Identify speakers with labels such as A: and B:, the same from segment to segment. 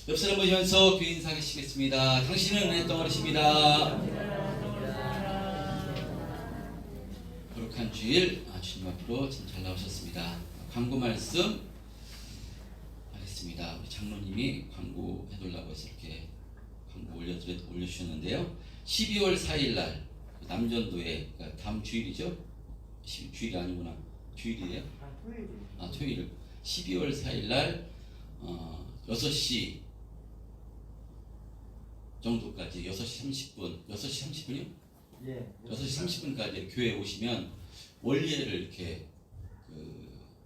A: 옆 사람 보시면서 귀 인사하시겠습니다. 당신은 은혜 덩어리십니다. 거룩한 주일 주님 앞으로 참 잘 나오셨습니다. 광고 말씀 하겠습니다. 우리 장로님이 광고 해달라고 해서 이렇게 광고 올려주셨는데요. 12월 4일날 남전도에, 그러니까 다음 주일이죠? 주일이 아니구나. 주일이에요? 토요일. 12월 4일날 6시 정도까지, 6시 30분, 6시 30분이요?
B: 예.
A: 6시 30분까지 교회에 오시면 원리회를 이렇게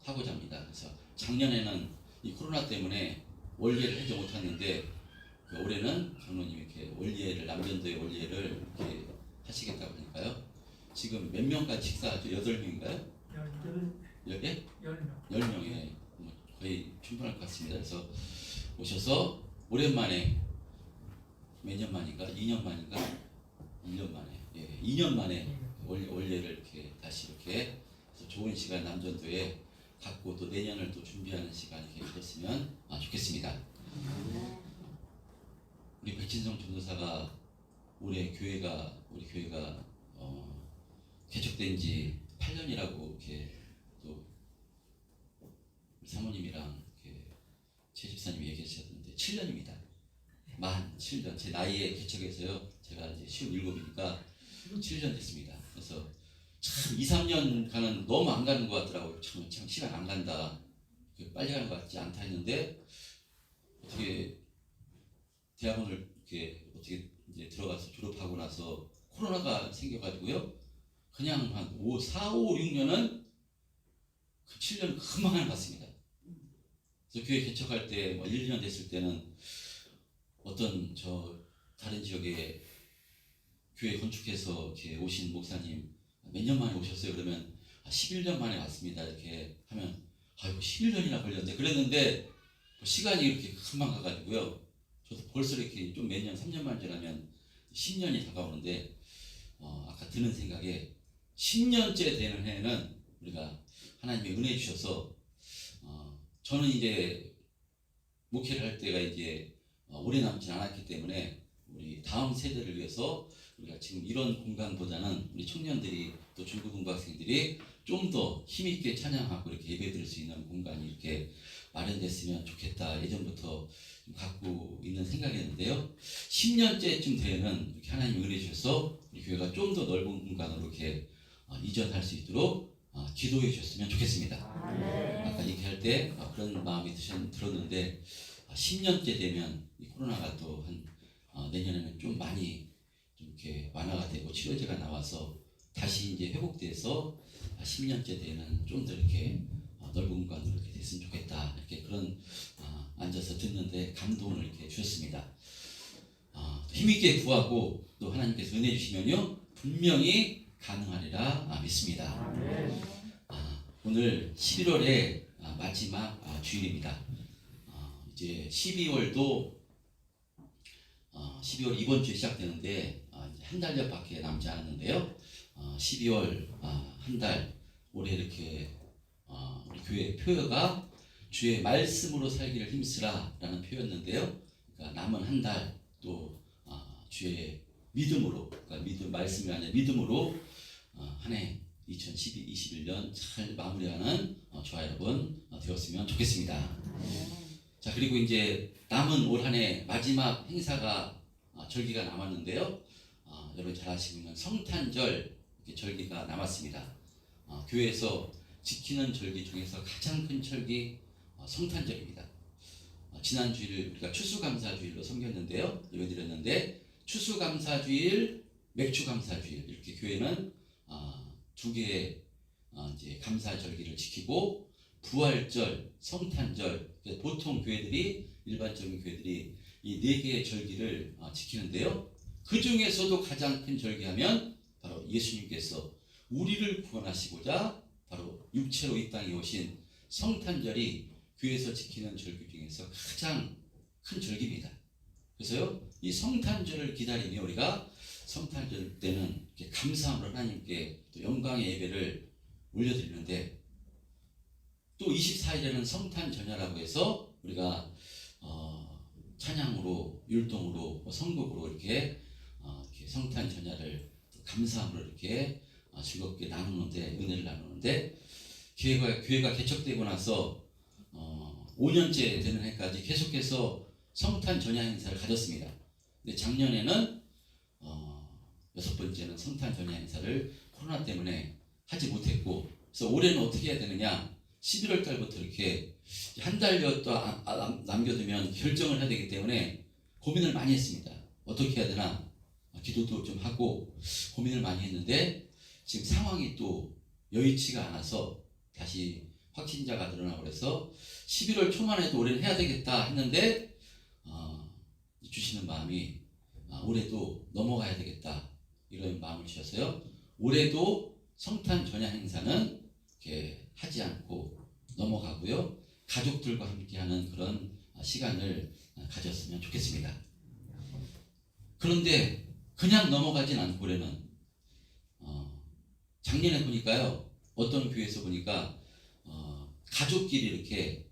A: 하고자 합니다. 그래서 작년에는 이 코로나 때문에 원리회를 하지 못했는데 올해는 장로님이 이렇게 원리회를, 남전도의 원리회를 이렇게 하시겠다고 하니까요. 지금 몇 명까지 식사하죠? 8명인가요? 10명에 거의 충분할 것 같습니다. 그래서 오셔서 오랜만에, 몇 년 만인가? 2년 만인가? 1년 만에, 2년 만에 원례를 이렇게 다시 이렇게 해서 좋은 시간 남전도에 갖고 또 내년을 또 준비하는 시간이 이렇게 가졌으면 좋겠습니다. 우리 백진성 전도사가 우리 교회가 개척된 지 8년이라고 이렇게 또 사모님이랑 이렇게 최 집사님이 얘기하셨는데 7년입니다. 만 7년. 제 나이에 개척해서요. 제가 이제 57이니까 7년 됐습니다. 그래서 참 2, 3년 가는 너무 안 가는 것 같더라고요. 참 시간 안 간다. 빨리 가는 것 같지 않다 했는데 어떻게 대학원을 이렇게 어떻게 이제 들어가서 졸업하고 나서 코로나가 생겨가지고요. 그냥 한 4, 5, 6년은 그 7년 금방 갔습니다. 그래서 교회 개척할 때 1년 됐을 때는 어떤 다른 지역에 교회 건축해서 이렇게 오신 목사님 몇 년 만에 오셨어요? 그러면 11년 만에 왔습니다. 이렇게 하면 아이고 11년이나 걸렸네. 그랬는데 시간이 이렇게 금방 가가지고요. 저도 벌써 이렇게 좀 몇 년, 3년 만 지나면 10년이 다가오는데 아까 드는 생각에 10년째 되는 해는 우리가 하나님의 은혜 주셔서 저는 이제 목회를 할 때가 이제 오래 남진 않았기 때문에 우리 다음 세대를 위해서 우리가 지금 이런 공간보다는 우리 청년들이 또 중고등부학생들이 좀 더 힘있게 찬양하고 이렇게 예배 드릴 수 있는 공간이 이렇게 마련됐으면 좋겠다. 예전부터 갖고 있는 생각이었는데요. 10년째쯤 되는 이렇게 하나님 은혜 주셔서 우리 교회가 좀 더 넓은 공간으로 이렇게 이전할 수 있도록 기도해 주셨으면 좋겠습니다. 아까 얘기할 때 그런 마음이 들었는데 10년째 되면 이 코로나가 또 내년에는 좀 많이 좀 이렇게 완화가 되고 치료제가 나와서 다시 이제 회복돼서 10년째 되는 좀 더 이렇게 넓은 공간으로 이렇게 됐으면 좋겠다. 이렇게 그런 앉아서 듣는데 감동을 이렇게 주셨습니다. 힘있게 구하고 또 하나님께서 은혜 주시면요 분명히 가능하리라 믿습니다. 오늘 11월의 마지막 주일입니다. 이제 12월도 12월 이번 주에 시작되는데 한 달여밖에 남지 않았는데요. 12월 한 달 올해 이렇게 우리 교회 표어가 주의 말씀으로 살기를 힘쓰라라는 표였는데요. 그러니까 남은 한 달 또 주의 믿음으로, 그러니까 말씀이 아니라 믿음으로 한 해 2021년 잘 마무리하는 저와 여러분 되었으면 좋겠습니다. 자, 그리고 이제 남은 올 한 해 마지막 행사가 절기가 남았는데요. 여러분 잘 아시고 있는 성탄절 절기가 남았습니다. 교회에서 지키는 절기 중에서 가장 큰 절기 성탄절입니다. 지난 주일 우리가 추수감사주일로 섬겼는데요. 예배드렸는데 추수감사주일, 맥주감사주일 이렇게 교회는 두 개의 이제 감사절기를 지키고 부활절, 성탄절, 보통 교회들이 일반적인 교회들이 이 네 개의 절기를 지키는데요. 그 중에서도 가장 큰 절기하면 바로 예수님께서 우리를 구원하시고자 바로 육체로 이 땅에 오신 성탄절이 교회에서 지키는 절기 중에서 가장 큰 절기입니다. 그래서요, 이 성탄절을 기다리며 우리가 성탄절 때는 감사함으로 하나님께 또 영광의 예배를 올려드리는데 또 24일에는 성탄 전야라고 해서 우리가 찬양으로, 율동으로, 성곡으로 이렇게 성탄 전야를 감사함으로 이렇게 즐겁게 나누는데, 은혜를 나누는데, 교회가 개척되고 나서 5년째 되는 해까지 계속해서 성탄 전야 행사를 가졌습니다. 근데 작년에는 6번째는 성탄 전야 행사를 코로나 때문에 하지 못했고, 그래서 올해는 어떻게 해야 되느냐, 11월 달부터 이렇게 한 달여 또 남겨두면 결정을 해야 되기 때문에 고민을 많이 했습니다. 어떻게 해야 되나, 기도도 좀 하고 고민을 많이 했는데, 지금 상황이 또 여의치가 않아서 다시 확진자가 늘어나고 그래서 11월 초만 해도 올해는 해야 되겠다 했는데, 주시는 마음이 올해도 넘어가야 되겠다, 이런 마음을 주셔서요, 올해도 성탄 전야 행사는 이렇게 하지 않고 넘어가고요, 가족들과 함께하는 그런 시간을 가졌으면 좋겠습니다. 그런데 그냥 넘어가진 않고 올해는 작년에 보니까요, 어떤 교회에서 보니까 가족끼리 이렇게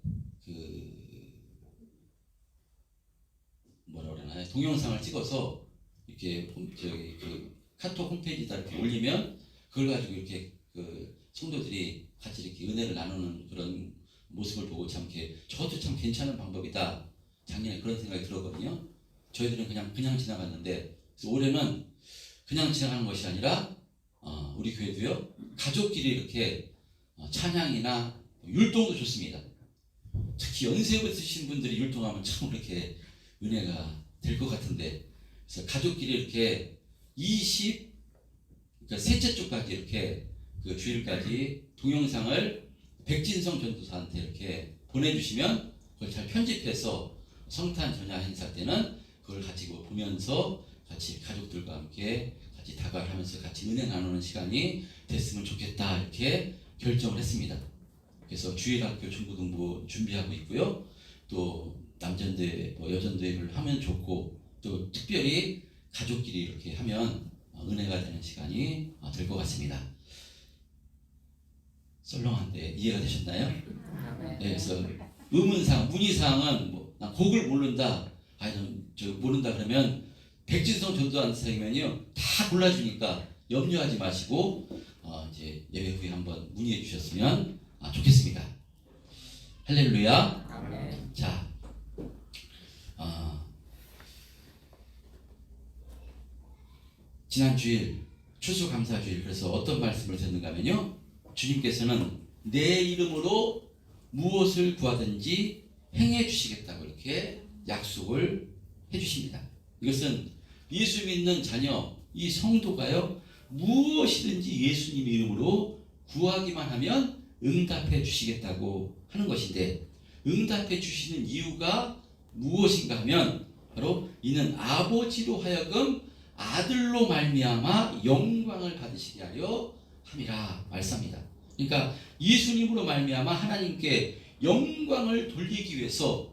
A: 뭐라 그러나요, 동영상을 찍어서 이렇게 카톡 홈페이지에다 이렇게 올리면 그걸 가지고 이렇게 성도들이 같이 이렇게 은혜를 나누는 그런 모습을 보고 참 저것도 참 괜찮은 방법이다, 작년에 그런 생각이 들었거든요. 저희들은 그냥 지나갔는데, 그래서 올해는 그냥 지나가는 것이 아니라 우리 교회도요, 가족끼리 이렇게 찬양이나 율동도 좋습니다. 특히 연세가 있으신 분들이 율동하면 참 이렇게 은혜가 될 것 같은데, 그래서 가족끼리 이렇게 그러니까 셋째 주까지 이렇게 주일까지 동영상을 백진성 전도사한테 이렇게 보내주시면 그걸 잘 편집해서 성탄 전야 행사 때는 그걸 가지고 보면서 같이 가족들과 함께 같이 다가가면서 같이 은혜 나누는 시간이 됐으면 좋겠다, 이렇게 결정을 했습니다. 그래서 주일학교 중고등부 준비하고 있고요, 또 남전대 여전대회를 하면 좋고, 또 특별히 가족끼리 이렇게 하면 은혜가 되는 시간이 될 것 같습니다. 썰렁한데 이해가 되셨나요? 네, 그래서 문의사항은 난 곡을 모른다, 모른다 그러면 백진성 전도사님은요 다 골라주니까 염려하지 마시고 이제 예배 후에 한번 문의해 주셨으면 좋겠습니다. 할렐루야. 자, 지난 주일 추수감사주일, 그래서 어떤 말씀을 듣는가 하면요, 주님께서는 내 이름으로 무엇을 구하든지 행해 주시겠다고 이렇게 약속을 해 주십니다. 이것은 예수 믿는 자녀, 이 성도가요, 무엇이든지 예수님 이름으로 구하기만 하면 응답해 주시겠다고 하는 것인데, 응답해 주시는 이유가 무엇인가 하면 바로 이는 아버지로 하여금 아들로 말미암아 영광을 받으시게 하려 함이라 말씀합니다. 그러니까 예수님으로 말미암아 하나님께 영광을 돌리기 위해서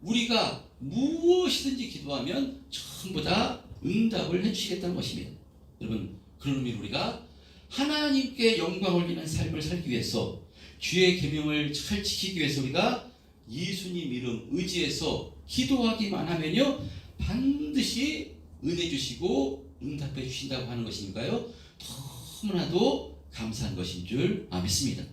A: 우리가 무엇이든지 기도하면 전부 다 응답을 해주시겠다는 것입니다. 여러분, 그런 의미로 우리가 하나님께 영광 올리는 삶을 살기 위해서, 주의 계명을 잘 지키기 위해서 우리가 예수님 이름 의지해서 기도하기만 하면요, 반드시 은혜 주시고 응답해 주신다고 하는 것이니까요, 너무나도 감사한 것인 줄 믿습니다.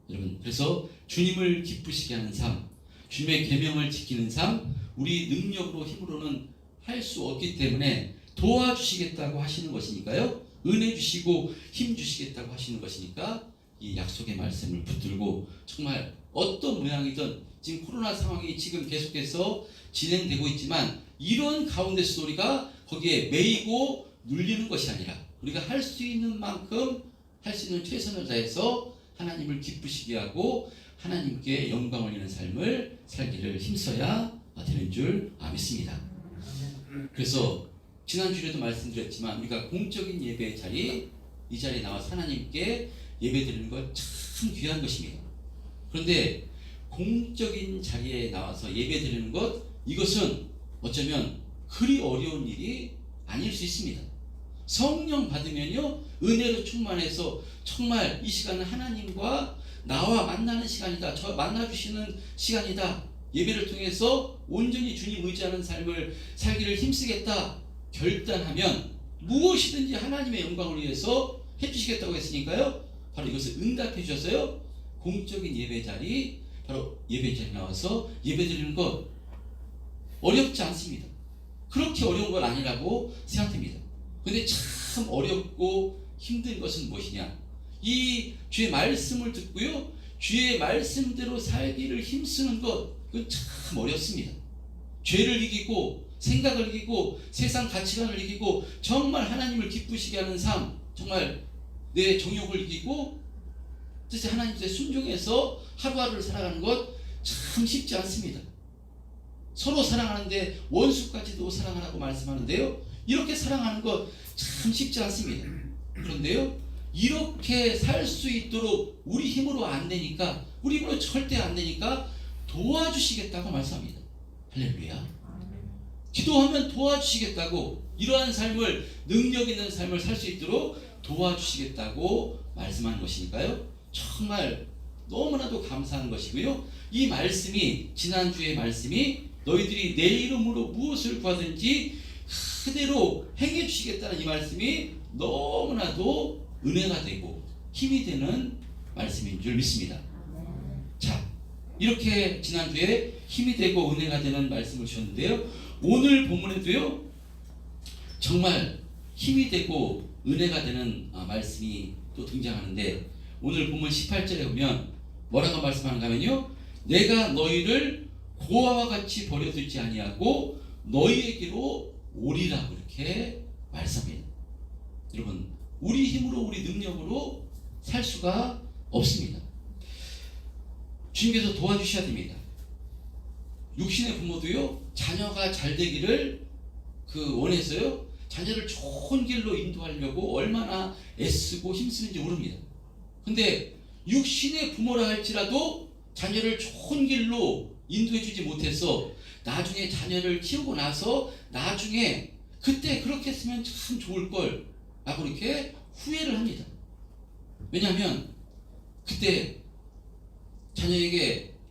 A: 여러분, 그래서 주님을 기쁘시게 하는 삶, 주님의 계명을 지키는 삶, 우리 능력으로 힘으로는 할 수 없기 때문에 도와주시겠다고 하시는 것이니까요, 은혜 주시고 힘 주시겠다고 하시는 것이니까 이 약속의 말씀을 붙들고 정말 어떤 모양이든, 지금 코로나 상황이 지금 계속해서 진행되고 있지만 이런 가운데서 우리가 거기에 매이고 눌리는 것이 아니라 우리가 할 수 있는 만큼 할 수 있는 최선을 다해서 하나님을 기쁘시게 하고 하나님께 영광 올리는 삶을 살기를 힘써야 되는 줄 믿습니다. 그래서 지난주에도 말씀드렸지만 우리가 공적인 예배의 자리, 이 자리에 나와서 하나님께 예배드리는 것 참 귀한 것입니다. 그런데 공적인 자리에 나와서 예배드리는 것, 이것은 어쩌면 그리 어려운 일이 아닐 수 있습니다. 성령 받으면요, 은혜로 충만해서 정말 이 시간은 하나님과 나와 만나는 시간이다, 저 만나주시는 시간이다, 예배를 통해서 온전히 주님 의지하는 삶을 살기를 힘쓰겠다 결단하면 무엇이든지 하나님의 영광을 위해서 해주시겠다고 했으니까요. 바로 이것을 응답해 주셨어요. 공적인 예배 자리, 바로 예배 자리 나와서 예배 드리는 것 어렵지 않습니다. 그렇게 어려운 건 아니라고 생각됩니다. 근데 참 어렵고 힘든 것은 무엇이냐? 이 주의 말씀을 듣고요, 주의 말씀대로 살기를 힘쓰는 것, 그건 참 어렵습니다. 죄를 이기고 생각을 이기고 세상 가치관을 이기고 정말 하나님을 기쁘시게 하는 삶, 정말 내 정욕을 이기고 뜻에 하나님께 순종해서 하루하루를 살아가는 것 참 쉽지 않습니다. 서로 사랑하는데 원수까지도 사랑하라고 말씀하는데요, 이렇게 사랑하는 것 참 쉽지 않습니다. 그런데요, 이렇게 살 수 있도록 우리 힘으로 안 되니까, 우리 힘으로 절대 안 되니까 도와주시겠다고 말씀합니다. 할렐루야. 기도하면 도와주시겠다고, 이러한 삶을, 능력 있는 삶을 살 수 있도록 도와주시겠다고 말씀하는 것이니까요, 정말 너무나도 감사한 것이고요. 이 말씀이, 지난주의 말씀이 너희들이 내 이름으로 무엇을 구하든지 그대로 행해 주시겠다는 이 말씀이 너무나도 은혜가 되고 힘이 되는 말씀인 줄 믿습니다. 자, 이렇게 지난주에 힘이 되고 은혜가 되는 말씀을 주셨는데요, 오늘 본문에도요 정말 힘이 되고 은혜가 되는 말씀이 또 등장하는데, 오늘 본문 18절에 보면 뭐라고 말씀하는가 하면요, 내가 너희를 고아와 같이 버려두지 아니하고 너희에게로 오리라고 이렇게 말씀합니다. 여러분, 우리 힘으로, 우리 능력으로 살 수가 없습니다. 주님께서 도와주셔야 됩니다. 육신의 부모도요, 자녀가 잘 되기를 원해서요, 자녀를 좋은 길로 인도하려고 얼마나 애쓰고 힘쓰는지 모릅니다. 근데 육신의 부모라 할지라도 자녀를 좋은 길로 인도해 주지 못해서 나중에 자녀를 키우고 나서 나중에 그때 그렇게 했으면 참 좋을 걸 라고 이렇게 후회를 합니다. 왜냐하면 그때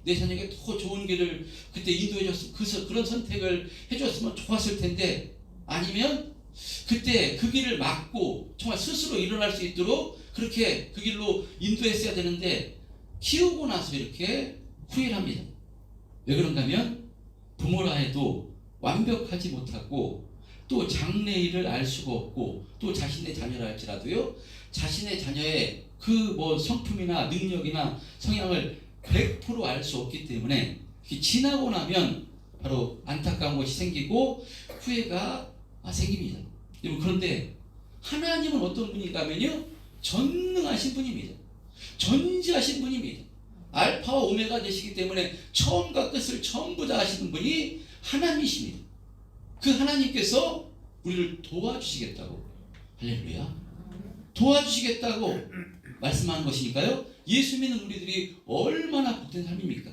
A: 내 자녀에게 더 좋은 길을 그때 인도해 줬으면, 그런 선택을 해줬으면 좋았을 텐데, 아니면 그때 그 길을 막고 정말 스스로 일어날 수 있도록 그렇게 그 길로 인도했어야 되는데 키우고 나서 이렇게 후회를 합니다. 왜 그런가 하면 부모라 해도 완벽하지 못하고 또 장래일을 알 수가 없고, 또 자신의 자녀라 할지라도요, 자신의 자녀의 성품이나 능력이나 성향을 100% 알 수 없기 때문에 지나고 나면 바로 안타까운 것이 생기고 후회가 생깁니다. 그런데 하나님은 어떤 분인가 하면요, 전능하신 분입니다. 전지하신 분입니다. 알파와 오메가 되시기 때문에 처음과 끝을 전부 다 하시는 분이 하나님이십니다. 그 하나님께서 우리를 도와주시겠다고, 할렐루야, 도와주시겠다고 말씀하는 것이니까요, 예수 믿는 우리들이 얼마나 복된 삶입니까?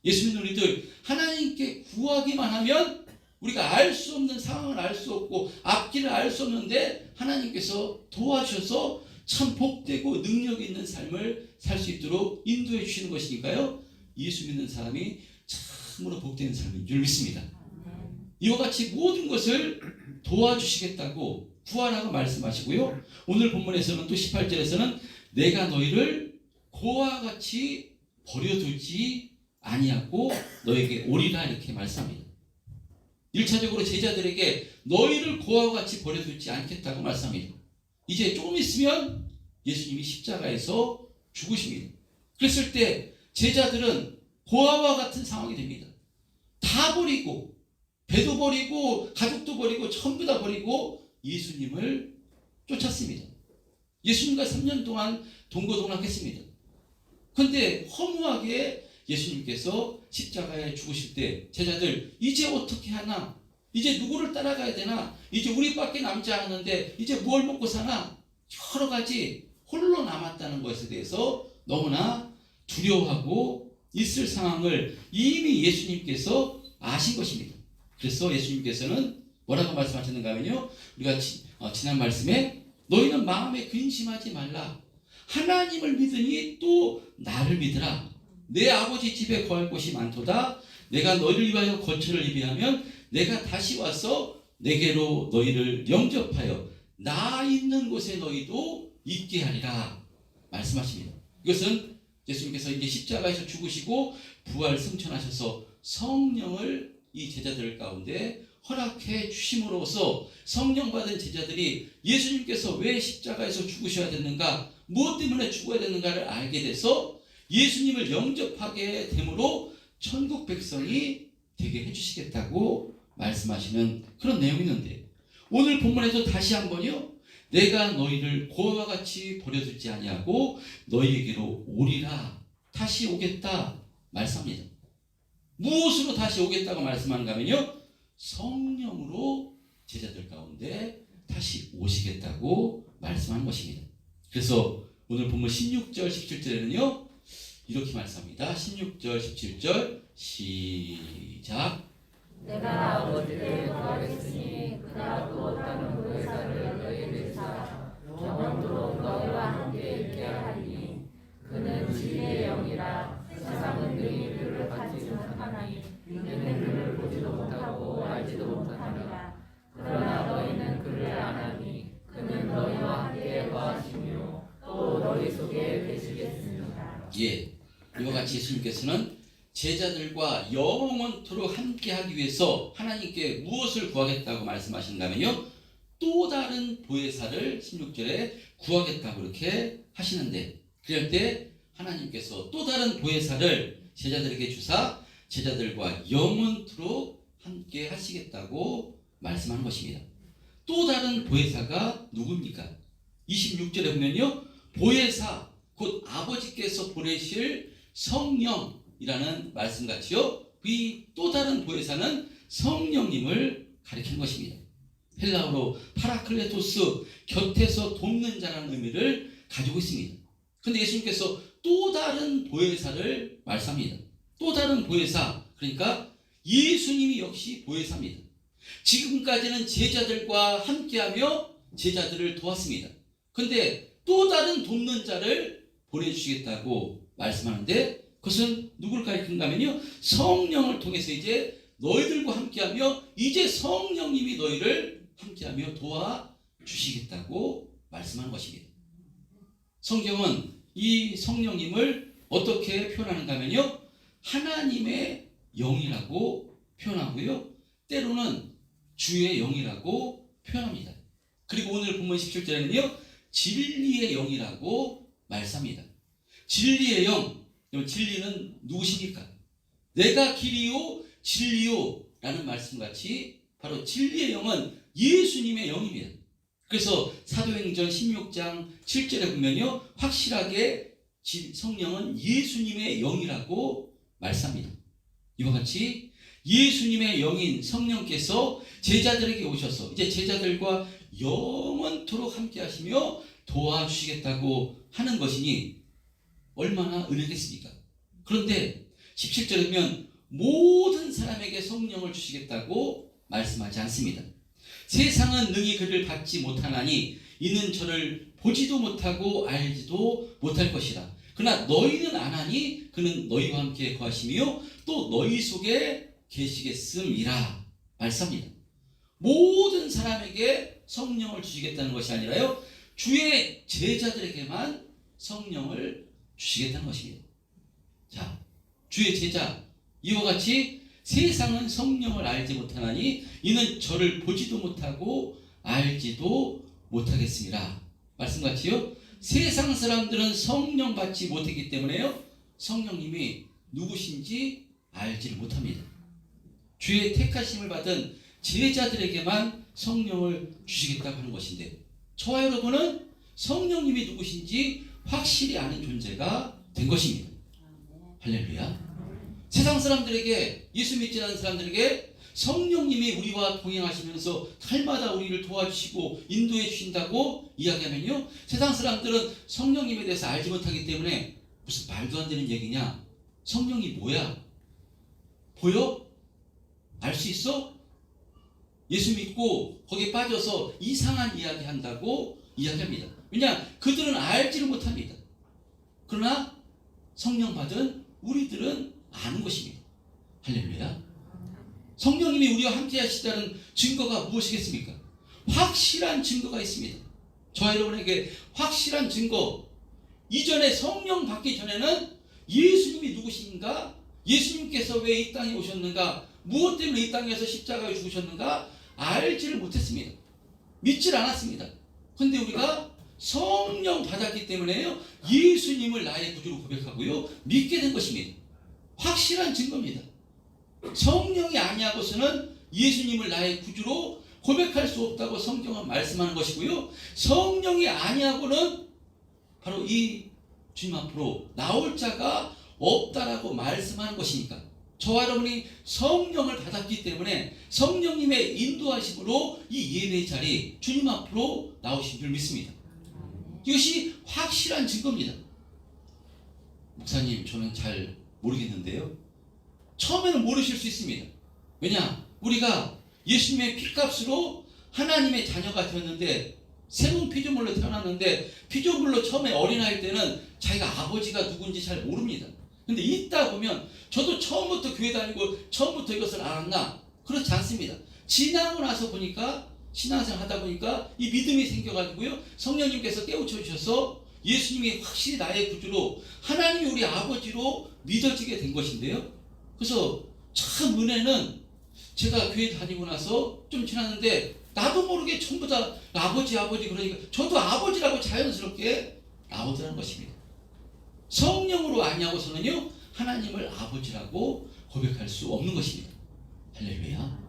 A: 예수 믿는 우리들, 하나님께 구하기만 하면 우리가 알 수 없는 상황을 알 수 없고 앞길을 알 수 없는데 하나님께서 도와주셔서 참 복되고 능력 있는 삶을 살 수 있도록 인도해 주시는 것이니까요, 예수 믿는 사람이 참으로 복된 삶인 줄 믿습니다. 이와 같이 모든 것을 도와주시겠다고 구하라고 말씀하시고요, 오늘 본문에서는 또 18절에서는 내가 너희를 고아와 같이 버려두지 아니하고 너에게 오리라 이렇게 말씀합니다. 1차적으로 제자들에게 너희를 고아와 같이 버려두지 않겠다고 말씀합니다. 이제 조금 있으면 예수님이 십자가에서 죽으십니다. 그랬을 때 제자들은 고아와 같은 상황이 됩니다. 다 버리고, 배도 버리고 가족도 버리고 전부 다 버리고 예수님을 쫓았습니다. 예수님과 3년 동안 동고동락했습니다. 그런데 허무하게 예수님께서 십자가에 죽으실 때 제자들, 이제 어떻게 하나? 이제 누구를 따라가야 되나? 이제 우리밖에 남지 않았는데 이제 뭘 먹고 사나? 여러 가지 홀로 남았다는 것에 대해서 너무나 두려워하고 있을 상황을 이미 예수님께서 아신 것입니다. 그래서 예수님께서는 뭐라고 말씀하셨는가 하면요, 우리가 지난 말씀에 너희는 마음에 근심하지 말라. 하나님을 믿으니 또 나를 믿으라. 내 아버지 집에 거할 곳이 많도다. 내가 너희를 위하여 거처를 예비하면 내가 다시 와서 내게로 너희를 영접하여 나 있는 곳에 너희도 있게 하리라 말씀하십니다. 이것은 예수님께서 이제 십자가에서 죽으시고 부활 승천하셔서 성령을 이 제자들 가운데 허락해 주심으로써 성령 받은 제자들이 예수님께서 왜 십자가에서 죽으셔야 됐는가, 무엇 때문에 죽어야 됐는가를 알게 돼서 예수님을 영접하게 되므로 천국 백성이 되게 해주시겠다고 말씀하시는 그런 내용이 있는데, 오늘 본문에도 다시 한번요, 내가 너희를 고아와 같이 버려두지 아니하고 너희에게로 오리라, 다시 오겠다 말씀합니다. 무엇으로 다시 오겠다고 말씀하는가 하면요, 성령으로 제자들 가운데 다시 오시겠다고 말씀한 것입니다. 그래서 오늘 본문 16절 17절에는요 이렇게 말씀합니다. 16절 17절 시작.
B: 내가 아버지를 구하겠으니 그가 또 다른 보혜사를 너희에게 주사 영원토록 너희와 함께 있게 하리니 그는 진리의 영이라. 세상은 능히 그를 받지 못하나니 이는 그를 보지도 못하고 알지도 못하니라. 그러나 너희는 그를 아나니 그는 너희와 함께 거하시며 또 너희 속에 계시겠습니다.
A: 예, 이와 같이 예수님께서는 제자들과 영원토록 함께하기 위해서 하나님께 무엇을 구하겠다고 말씀하신다면요, 또 다른 보혜사를 16절에 구하겠다고 그렇게 하시는데, 그럴 때 하나님께서 또 다른 보혜사를 제자들에게 주사 제자들과 영원토록 함께 하시겠다고 말씀하는 것입니다. 또 다른 보혜사가 누굽니까? 26절에 보면요, 보혜사 곧 아버지께서 보내실 성령이라는 말씀같이요, 이 또 다른 보혜사는 성령님을 가리키는 것입니다. 헬라어로 파라클레토스, 곁에서 돕는 자라는 의미를 가지고 있습니다. 그런데 예수님께서 또 다른 보혜사를 말씀합니다. 또 다른 보혜사, 그러니까 예수님이 역시 보혜사입니다. 지금까지는 제자들과 함께하며 제자들을 도왔습니다. 그런데 또 다른 돕는 자를 보내주시겠다고 말씀하는데, 그것은 누구를 가리키는가 하면요, 성령을 통해서 이제 너희들과 함께하며 이제 성령님이 너희를 함께하며 도와주시겠다고 말씀하는 것입니다. 성경은 이 성령님을 어떻게 표현하는가 하면요, 하나님의 영이라고 표현하고요, 때로는 주의 영이라고 표현합니다. 그리고 오늘 본문 17절에는요 진리의 영이라고 말씀합니다. 진리의 영, 진리는 누구십니까? 내가 길이요 진리요 라는 말씀같이 바로 진리의 영은 예수님의 영입니다. 그래서 사도행전 16장 7절에 보면요 확실하게 성령은 예수님의 영이라고 말씀합니다. 이와 같이 예수님의 영인 성령께서 제자들에게 오셔서 이제 제자들과 영원토록 함께 하시며 도와주시겠다고 하는 것이니 얼마나 은혜겠습니까? 그런데 17절에 보면 모든 사람에게 성령을 주시겠다고 말씀하지 않습니다. 세상은 능히 그를 받지 못하나니 이는 저를 보지도 못하고 알지도 못할 것이라. 그러나 너희는 아나니 그는 너희와 함께 거하시며 또 너희 속에 계시겠음이라 말씀합니다. 모든 사람에게 성령을 주시겠다는 것이 아니라요 주의 제자들에게만 성령을 주시겠다는 것입니다. 자, 주의 제자, 이와 같이 세상은 성령을 알지 못하나니 이는 저를 보지도 못하고 알지도 못하겠습니다. 말씀같이요 세상 사람들은 성령 받지 못했기 때문에요 성령님이 누구신지 알지를 못합니다. 주의 택하심을 받은 제자들에게만 성령을 주시겠다고 하는 것인데, 저와 여러분은 성령님이 누구신지 확실히 아는 존재가 된 것입니다. 할렐루야. 세상 사람들에게, 예수 믿지 않는 사람들에게 성령님이 우리와 동행하시면서 날마다 우리를 도와주시고 인도해 주신다고 이야기하면요 세상 사람들은 성령님에 대해서 알지 못하기 때문에 무슨 말도 안 되는 얘기냐, 성령이 뭐야, 보여? 알 수 있어? 예수 믿고 거기에 빠져서 이상한 이야기 한다고 이야기합니다. 왜냐? 그들은 알지를 못합니다. 그러나 성령 받은 우리들은 아는 것입니다. 할렐루야. 성령님이 우리와 함께 하시다는 증거가 무엇이겠습니까? 확실한 증거가 있습니다. 저와 여러분에게 확실한 증거. 이전에 성령 받기 전에는 예수님이 누구신가? 예수님께서 왜 이 땅에 오셨는가? 무엇 때문에 이 땅에서 십자가에 죽으셨는가? 알지를 못했습니다. 믿질 않았습니다. 그런데 우리가 성령 받았기 때문에요, 예수님을 나의 구주로 고백하고요, 믿게 된 것입니다. 확실한 증거입니다. 성령이 아니하고서는 예수님을 나의 구주로 고백할 수 없다고 성경은 말씀하는 것이고요, 성령이 아니하고는 바로 이 주님 앞으로 나올 자가 없다라고 말씀하는 것이니까, 저와 여러분이 성령을 받았기 때문에 성령님의 인도하심으로 이 예배 자리 주님 앞으로 나오신 줄 믿습니다. 이것이 확실한 증거입니다. 목사님, 저는 잘 모르겠는데요. 처음에는 모르실 수 있습니다. 왜냐? 우리가 예수님의 피값으로 하나님의 자녀가 되었는데, 새로운 피조물로 태어났는데, 피조물로 처음에 어린아이 때는 자기가 아버지가 누군지 잘 모릅니다. 근데 있다 보면, 저도 처음부터 교회 다니고 처음부터 이것을 알았나? 그렇지 않습니다. 지나고 나서 보니까, 신앙생활 하다 보니까 이 믿음이 생겨가지고요, 성령님께서 깨우쳐 주셔서 예수님이 확실히 나의 구주로, 하나님이 우리 아버지로 믿어지게 된 것인데요. 그래서 참 은혜는, 제가 교회 다니고 나서 좀 지났는데 나도 모르게 전부 다 아버지 그러니까 저도 아버지라고 자연스럽게 나오더라는 것입니다. 성령으로 아니하고서는요, 하나님을 아버지라고 고백할 수 없는 것입니다. 할렐루야.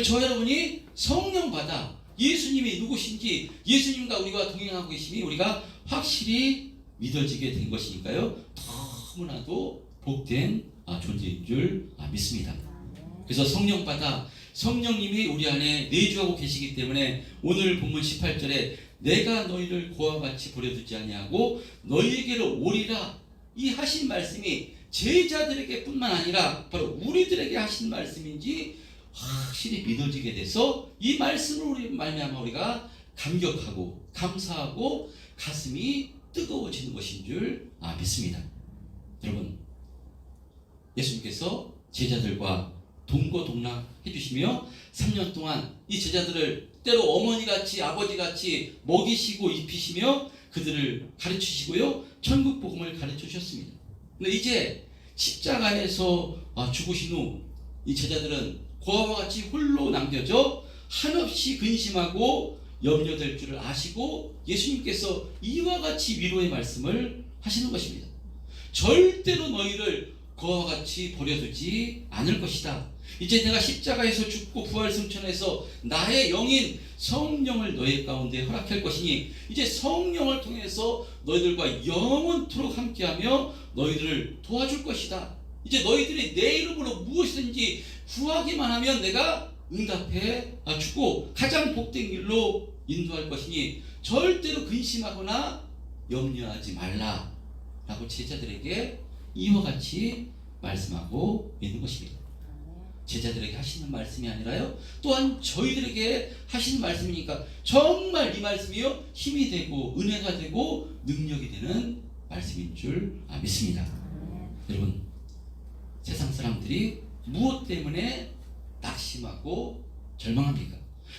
A: 저 여러분이 성령 받아 예수님이 누구신지, 예수님과 우리가 동행하고 계심이 우리가 확실히 믿어지게 된 것이니까요, 너무나도 복된 존재인 줄 믿습니다. 그래서 성령 받아 성령님이 우리 안에 내주하고 계시기 때문에 오늘 본문 18절에 내가 너희를 고와 같이 버려두지 아니하고 너희에게로 오리라, 이 하신 말씀이 제자들에게 뿐만 아니라 바로 우리들에게 하신 말씀인지 확실히 믿어지게 돼서 이 말씀으로 우리 말미암아 우리가 감격하고 감사하고 가슴이 뜨거워지는 것인 줄 믿습니다. 여러분, 예수님께서 제자들과 동거동락 해주시며 3년 동안 이 제자들을 때로 어머니같이 아버지같이 먹이시고 입히시며 그들을 가르치시고요, 천국 복음을 가르쳐 주셨습니다. 근데 이제 십자가에서 죽으신 후 이 제자들은 고아와 같이 홀로 남겨져 한없이 근심하고 염려될 줄을 아시고 예수님께서 이와 같이 위로의 말씀을 하시는 것입니다. 절대로 너희를 그와 같이 버려두지 않을 것이다. 이제 내가 십자가에서 죽고 부활 승천해서 나의 영인 성령을 너희 가운데 허락할 것이니 이제 성령을 통해서 너희들과 영원토록 함께하며 너희들을 도와줄 것이다. 이제 너희들이 내 이름으로 무엇이든지 구하기만 하면 내가 응답해 주고 가장 복된 길로 인도할 것이니 절대로 근심하거나 염려하지 말라 라고 제자들에게 이와 같이 말씀하고 있는 것입니다. 제자들에게 하시는 말씀이 아니라요, 또한 저희들에게 하시는 말씀이니까 정말 이 말씀이요, 힘이 되고 은혜가 되고 능력이 되는 말씀인 줄 믿습니다. 여러분, 세상 사람들이 무엇 때문에 낙심하고 절망합니까?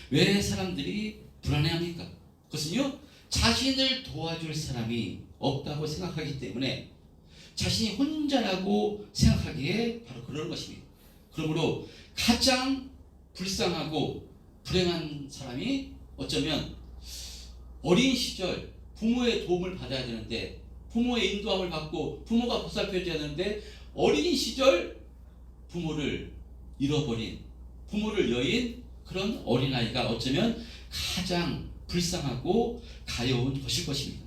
A: 왜 사람들이 불안해합니까? 그것은요, 자신을 도와줄 사람이 없다고 생각하기 때문에 자신이 혼자라고 생각하기에 바로 그런 것입니다. 그러므로 가장 불쌍하고 불행한 사람이 어쩌면 어린 시절 부모의 도움을 받아야 되는데, 부모의 인도함을 받고 부모가 보살펴줘야 되는데 어린 시절 부모를 잃어버린, 부모를 여인 그런 어린아이가 어쩌면 가장 불쌍하고 가여운 것일 것입니다.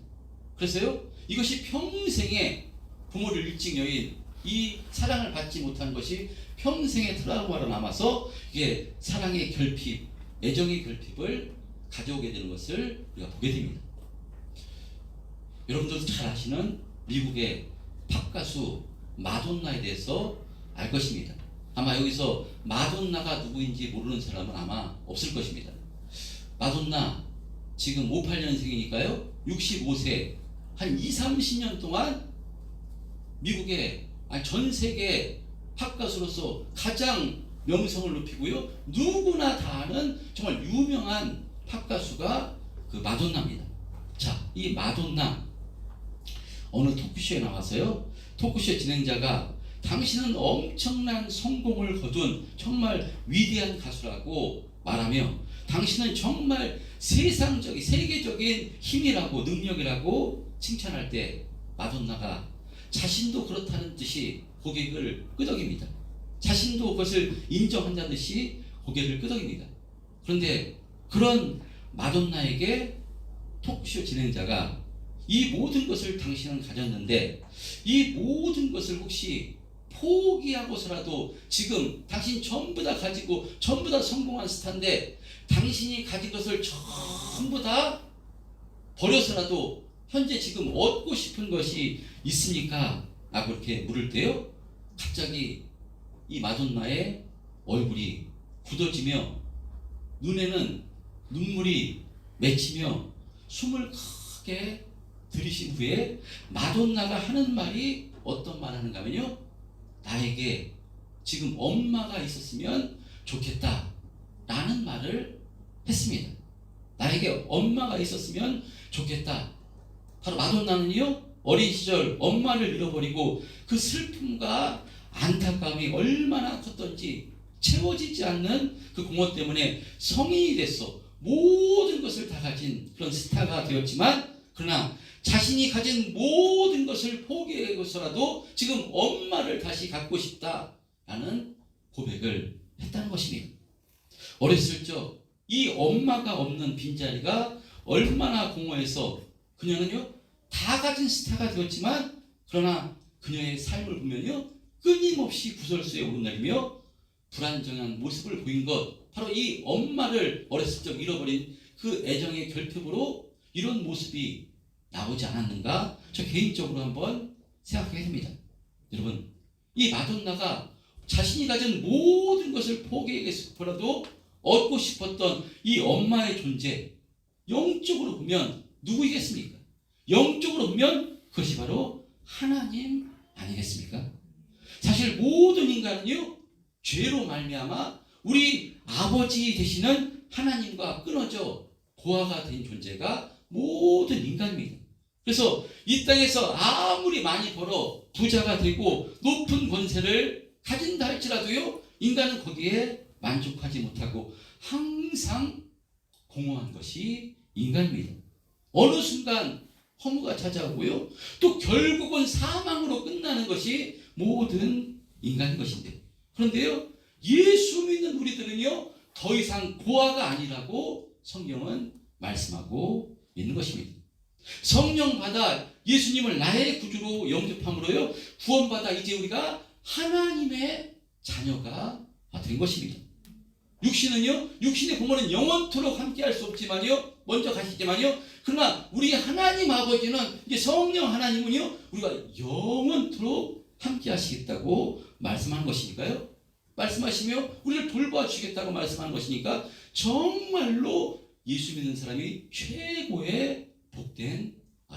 A: 그래서요, 이것이 평생에 부모를 일찍 여인 이 사랑을 받지 못한 것이 평생의 트라우마로 남아서 이게 사랑의 결핍, 애정의 결핍을 가져오게 되는 것을 우리가 보게 됩니다. 여러분들도 잘 아시는 미국의 팝 가수 마돈나에 대해서 알 것입니다. 아마 여기서 마돈나가 누구인지 모르는 사람은 아마 없을 것입니다. 마돈나 지금 58년생이니까요 65세, 한 20-30년 동안 미국의 전 세계 팝가수로서 가장 명성을 높이고요. 누구나 다 아는 정말 유명한 팝가수가 그 마돈나입니다. 자, 이 마돈나 어느 토크쇼에 나와서요. 토크쇼 진행자가 당신은 엄청난 성공을 거둔 정말 위대한 가수라고 말하며 당신은 정말 세계적인 힘이라고 능력이라고 칭찬할 때 마돈나가 자신도 그렇다는 듯이 고개를 끄덕입니다. 자신도 그것을 인정한다는 듯이 고개를 끄덕입니다. 그런데 그런 마돈나에게 토크쇼 진행자가 이 모든 것을 당신은 가졌는데 이 모든 것을 혹시 포기하고서라도 지금 당신 전부 다 가지고 전부 다 성공한 스타인데 당신이 가진 것을 전부 다 버려서라도 현재 지금 얻고 싶은 것이 있습니까? 라고 이렇게 물을 때요. 갑자기 이 마돈나의 얼굴이 굳어지며 눈에는 눈물이 맺히며 숨을 크게 들이신 후에 마돈나가 하는 말이 어떤 말 하는가 하면요. 나에게 지금 엄마가 있었으면 좋겠다 라는 말을 했습니다. 나에게 엄마가 있었으면 좋겠다. 바로 마돈나는요. 어린 시절 엄마를 잃어버리고 그 슬픔과 안타까움이 얼마나 컸던지 채워지지 않는 그 공허 때문에 성인이 됐어. 모든 것을 다 가진 그런 스타가 되었지만 그러나 자신이 가진 모든 것을 포기해서라도 지금 엄마를 다시 갖고 싶다라는 고백을 했다는 것입니다. 어렸을 적 이 엄마가 없는 빈자리가 얼마나 공허해서 그녀는요 다 가진 스타가 되었지만 그러나 그녀의 삶을 보면요 끊임없이 구설수에 오르내리며 불안정한 모습을 보인 것 바로 이 엄마를 어렸을 적 잃어버린 그 애정의 결핍으로 이런 모습이 나오지 않았는가? 저 개인적으로 한번 생각하게 됩니다. 여러분, 이 마돈나가 자신이 가진 모든 것을 포기해서라도 얻고 싶었던 이 엄마의 존재, 영적으로 보면 누구이겠습니까? 영적으로 보면 그것이 바로 하나님 아니겠습니까? 사실 모든 인간은요, 죄로 말미암아 우리 아버지 되시는 하나님과 끊어져 고아가 된 존재가 모든 인간입니다. 그래서 이 땅에서 아무리 많이 벌어 부자가 되고 높은 권세를 가진다 할지라도요 인간은 거기에 만족하지 못하고 항상 공허한 것이 인간입니다. 어느 순간 허무가 찾아오고요 또 결국은 사망으로 끝나는 것이 모든 인간인 것인데 그런데요 예수 믿는 우리들은요 더 이상 고아가 아니라고 성경은 말씀하고 있는 것입니다. 성령 받아 예수님을 나의 구주로 영접함으로요 구원받아 이제 우리가 하나님의 자녀가 된 것입니다. 육신은요 육신의 부모는 영원토록 함께할 수 없지만요 먼저 가시지만요 그러나 우리 하나님 아버지는 이제 성령 하나님은요 우리가 영원토록 함께하시겠다고 말씀하는 것이니까요 말씀하시며 우리를 돌봐주시겠다고 말씀하는 것이니까 정말로 예수 믿는 사람이 최고의 복된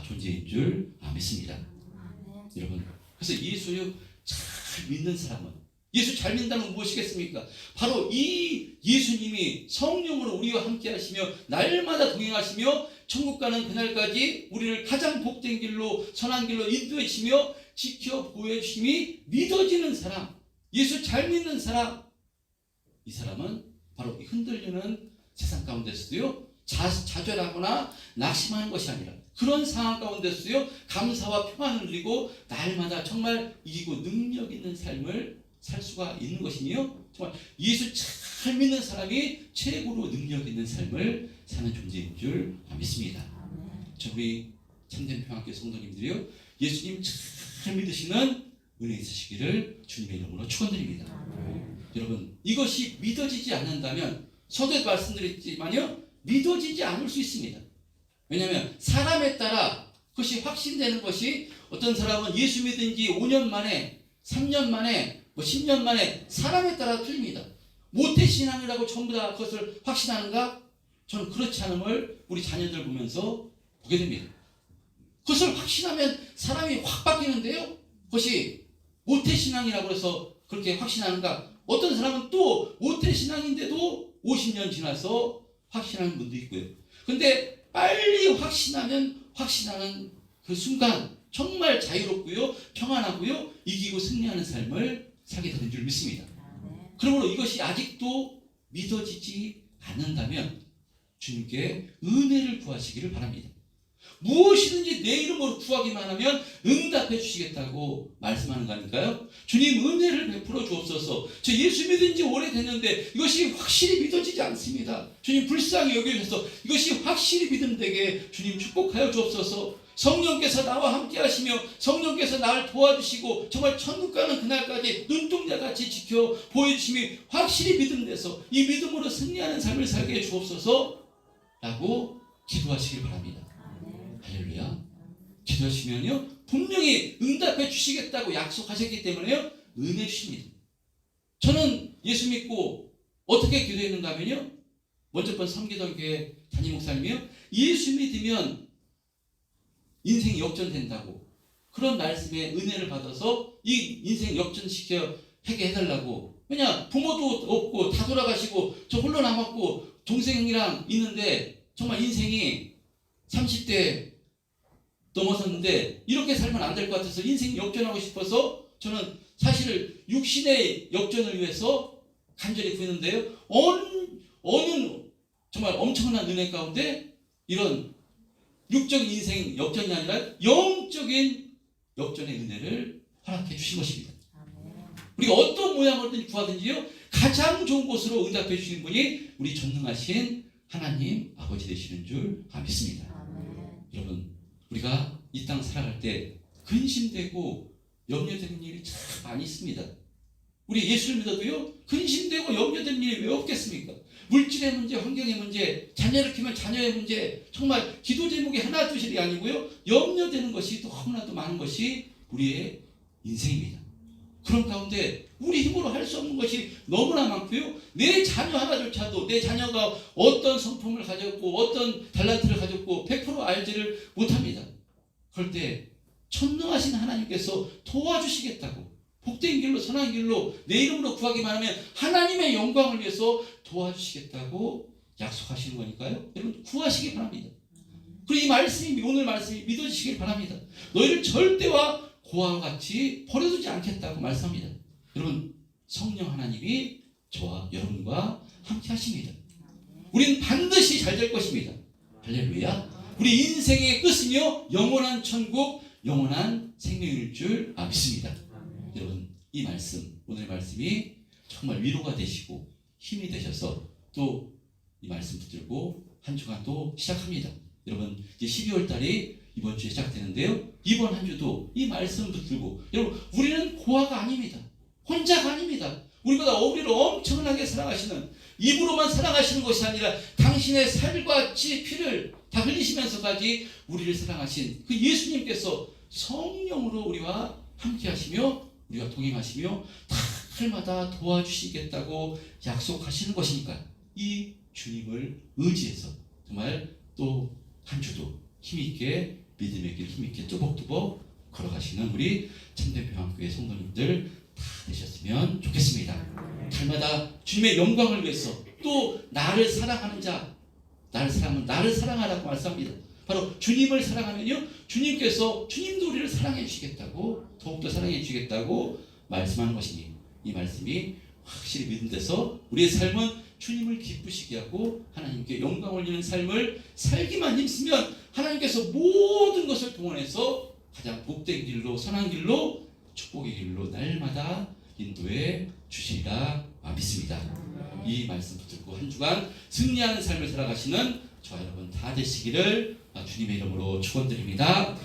A: 존재인 줄 믿습니다. 여러분 그래서 예수를 잘 믿는 사람은 예수 잘 믿는다는 무엇이겠습니까? 바로 이 예수님이 성령으로 우리와 함께 하시며 날마다 동행하시며 천국 가는 그날까지 우리를 가장 복된 길로 선한 길로 인도해 주시며 지켜 보호해 주심이 믿어지는 사람 예수 잘 믿는 사람 이 사람은 바로 흔들리는 세상 가운데서도요 좌절하거나 낙심하는 것이 아니라 그런 상황 가운데서도요 감사와 평안을 누리고 날마다 정말 이기고 능력 있는 삶을 살 수가 있는 것이며 정말 예수 잘 믿는 사람이 최고로 능력 있는 삶을 사는 존재인 줄 믿습니다. 저 우리 참된 평안교회 성도님들이요 예수님 잘 믿으시는 은혜 있으시기를 주님의 이름으로 축원드립니다. 여러분 이것이 믿어지지 않는다면 서두에 말씀드렸지만요 믿어지지 않을 수 있습니다. 왜냐하면 사람에 따라 그것이 확신되는 것이 어떤 사람은 예수 믿은 지 5년 만에 3년 만에 10년 만에 사람에 따라 틀립니다. 모태신앙이라고 전부 다 그것을 확신하는가? 저는 그렇지 않음을 우리 자녀들 보면서 보게 됩니다. 그것을 확신하면 사람이 확 바뀌는데요. 그것이 모태신앙이라고 해서 그렇게 확신하는가? 어떤 사람은 또 모태신앙인데도 50년 지나서 확신하는 분도 있고요. 근데 빨리 확신하면 확신하는 그 순간 정말 자유롭고요, 평안하고요, 이기고 승리하는 삶을 살게 되는 줄 믿습니다. 그러므로 이것이 아직도 믿어지지 않는다면 주님께 은혜를 구하시기를 바랍니다. 무엇이든지 내 이름으로 구하기만 하면 응답해 주시겠다고 말씀하는 거니까요. 주님 은혜를 베풀어 주옵소서. 저 예수 믿은 지 오래됐는데 이것이 확실히 믿어지지 않습니다. 주님 불쌍히 여겨주셔서 이것이 확실히 믿음되게 주님 축복하여 주옵소서. 성령께서 나와 함께 하시며 성령께서 나를 도와주시고 정말 천국 가는 그날까지 눈동자같이 지켜 보여주심이 확실히 믿음돼서 이 믿음으로 승리하는 삶을 살게 해 주옵소서 라고 기도하시길 바랍니다. 할렐루야. 기도하시면요 분명히 응답해 주시겠다고 약속하셨기 때문에요 은혜 주십니다. 저는 예수 믿고 어떻게 기도했는가 하면요, 먼저 번 섬기던 교회 담임 목사님이요, 예수 믿으면 인생 역전된다고 그런 말씀에 은혜를 받아서 이 인생 역전시켜 하게 해달라고. 왜냐 부모도 없고 다 돌아가시고 저 홀로 남았고 동생이랑 있는데 정말 인생이 30대 넘어섰는데 이렇게 살면 안 될 것 같아서 인생 역전하고 싶어서 저는 사실 육신의 역전을 위해서 간절히 구했는데요, 어느 정말 엄청난 은혜 가운데 이런 육적인 인생 역전이 아니라 영적인 역전의 은혜를 허락해 주신 것입니다. 우리가 어떤 모양으로든 구하든지요 가장 좋은 곳으로 응답해 주시는 분이 우리 전능하신 하나님 아버지 되시는 줄 믿습니다. 여러분 우리가 이 땅 살아갈 때 근심되고 염려되는 일이 참 많이 있습니다. 우리 예수를 믿어도요 근심되고 염려되는 일이 왜 없겠습니까? 물질의 문제, 환경의 문제, 자녀를 키우면 자녀의 문제, 정말 기도 제목이 하나 둘이 아니고요 염려되는 것이 너무나도 많은 것이 우리의 인생입니다. 그런 가운데 우리 힘으로 할 수 없는 것이 너무나 많고요, 내 자녀 하나조차도 내 자녀가 어떤 성품을 가졌고 어떤 달란트를 가졌고 100% 알지를 못합니다. 그럴 때 천능하신 하나님께서 도와주시겠다고 복된 길로 선한 길로 내 이름으로 구하기만 하면 하나님의 영광을 위해서 도와주시겠다고 약속하시는 거니까요. 여러분 구하시기 바랍니다. 그리고 이 말씀이 오늘 말씀이 믿어지시길 바랍니다. 너희를 절대와 고아와 같이 버려두지 않겠다고 말씀합니다. 여러분 성령 하나님이 저와 여러분과 함께 하십니다. 우리는 반드시 잘 될 것입니다. 할렐루야. 우리 인생의 끝은요 영원한 천국, 영원한 생명일 줄 믿습니다. 여러분 이 말씀, 오늘의 말씀이 정말 위로가 되시고 힘이 되셔서 또 이 말씀 붙들고 한 주간 또 시작합니다. 여러분 이제 12월 달이 이번 주에 시작되는데요, 이번 한 주도 이 말씀 붙들고, 여러분 우리는 고아가 아닙니다. 혼자가 아닙니다. 우리보다 우리를 엄청나게 사랑하시는, 입으로만 사랑하시는 것이 아니라 당신의 살과 피를 다 흘리시면서까지 우리를 사랑하신 그 예수님께서 성령으로 우리와 함께 하시며 우리와 동행하시며 날마다 도와주시겠다고 약속하시는 것이니까 이 주님을 의지해서 정말 또 한 주도 힘있게 믿음의 길 힘있게 뚜벅뚜벅 걸어가시는 우리 참된평안교회 성도님들 다 되셨으면 좋겠습니다. 날마다 주님의 영광을 위해서 또 나를 사랑하는 자, 나를 사랑하면 나를 사랑하라고 말씀합니다. 바로 주님을 사랑하면요 주님께서 주님도 우리를 사랑해 주시겠다고, 더욱더 사랑해 주시겠다고 말씀하는 것이니 이 말씀이 확실히 믿음돼서 우리의 삶은 주님을 기쁘시게 하고 하나님께 영광 올리는 삶을 살기만 힘쓰면 하나님께서 모든 것을 동원해서 가장 복된 길로 선한 길로 축복의 길로 날마다 인도해 주시리라 믿습니다. 이 말씀 붙들고 한 주간 승리하는 삶을 살아가시는 저와 여러분 다 되시기를 주님의 이름으로 축원드립니다.